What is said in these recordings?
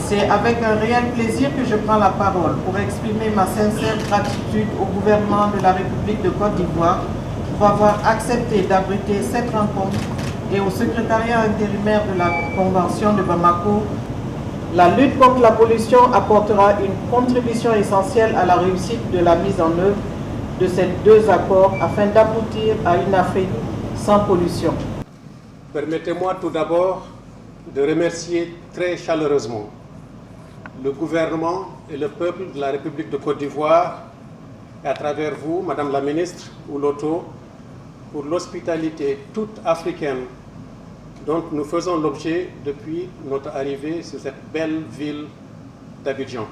C'est avec un réel plaisir que je prends la parole pour exprimer ma sincère gratitude au gouvernement de la République de Côte d'Ivoire pour avoir accepté d'abriter cette rencontre et au secrétariat intérimaire de la Convention de Bamako. La lutte contre la pollution apportera une contribution essentielle à la réussite de la mise en œuvre de ces deux accords afin d'aboutir à une Afrique sans pollution. Permettez-moi tout d'abord de remercier très chaleureusement le gouvernement et le peuple de la République de Côte d'Ivoire, et à travers vous, Madame la Ministre Ouloto, pour l'hospitalité toute africaine dont nous faisons l'objet depuis notre arrivée sur cette belle ville d'Abidjan.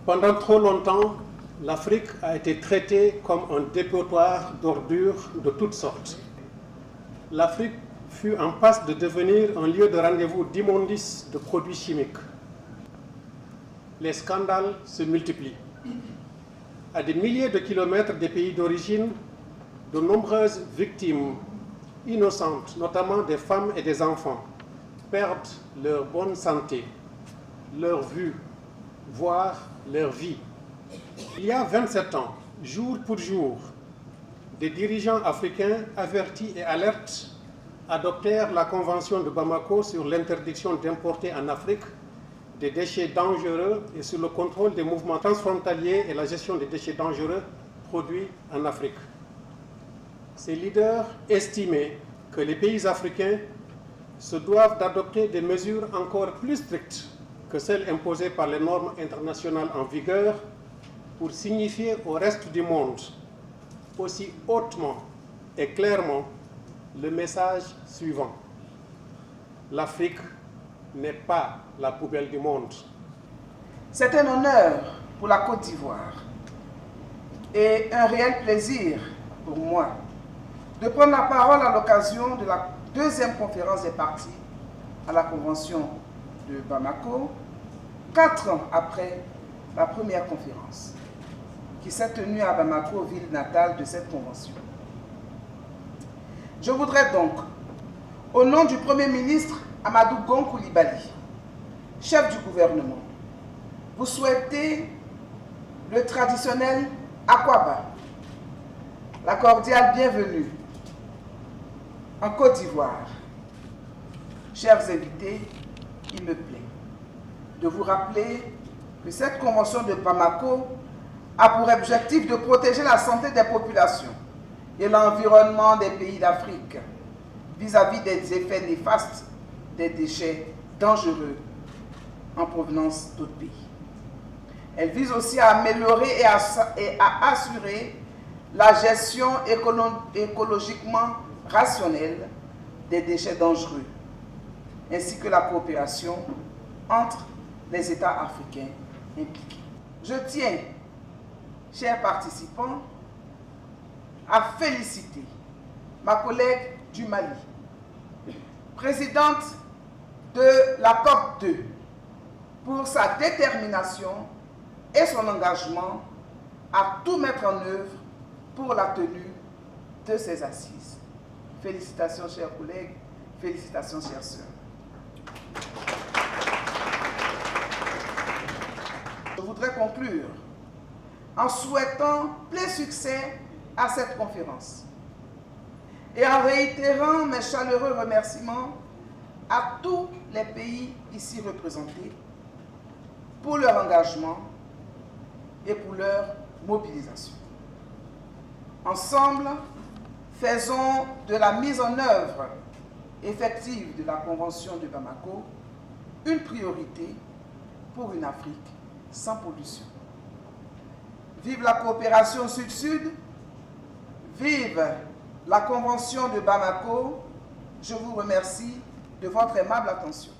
Pendant trop longtemps, l'Afrique a été traitée comme un dépotoir d'ordures de toutes sortes. L'Afrique fut en passe de devenir un lieu de rendez-vous d'immondices de produits chimiques. Les scandales se multiplient. À des milliers de kilomètres des pays d'origine, de nombreuses victimes innocentes, notamment des femmes et des enfants, perdent leur bonne santé, leur vue, voire leur vie. Il y a 27 ans, jour pour jour, des dirigeants africains avertis et alertes adoptèrent la Convention de Bamako sur l'interdiction d'importer en Afrique des déchets dangereux et sur le contrôle des mouvements transfrontaliers et la gestion des déchets dangereux produits en Afrique. Ces leaders estimaient que les pays africains se doivent d'adopter des mesures encore plus strictes que celles imposées par les normes internationales en vigueur pour signifier au reste du monde aussi hautement et clairement le message suivant. L'Afrique n'est pas la poubelle du monde. C'est un honneur pour la Côte d'Ivoire et un réel plaisir pour moi de prendre la parole à l'occasion de la deuxième conférence des parties à la Convention de Bamako, 4 ans après la première conférence qui s'est tenue à Bamako, ville natale de cette convention. Je voudrais donc, au nom du Premier ministre Amadou Gon Coulibaly, chef du gouvernement, vous souhaiter le traditionnel Akwaba, la cordiale bienvenue en Côte d'Ivoire. Chers invités, il me plaît de vous rappeler que cette convention de Bamako a pour objectif de protéger la santé des populations et l'environnement des pays d'Afrique vis-à-vis des effets néfastes des déchets dangereux en provenance d'autres pays. Elle vise aussi à améliorer et à assurer la gestion écologiquement rationnelle des déchets dangereux, ainsi que la coopération entre les États africains impliqués. Je tiens, chers participants, à féliciter ma collègue du Mali, présidente de la COP2, pour sa détermination et son engagement à tout mettre en œuvre pour la tenue de ces assises. Félicitations, chers collègues, félicitations, chères sœurs. Je voudrais conclure en souhaitant plein succès à cette conférence et en réitérant mes chaleureux remerciements à tous les pays ici représentés pour leur engagement et pour leur mobilisation. Ensemble, faisons de la mise en œuvre effective de la Convention de Bamako une priorité pour une Afrique sans pollution. Vive la coopération Sud-Sud, vive la Convention de Bamako. Je vous remercie de votre aimable attention.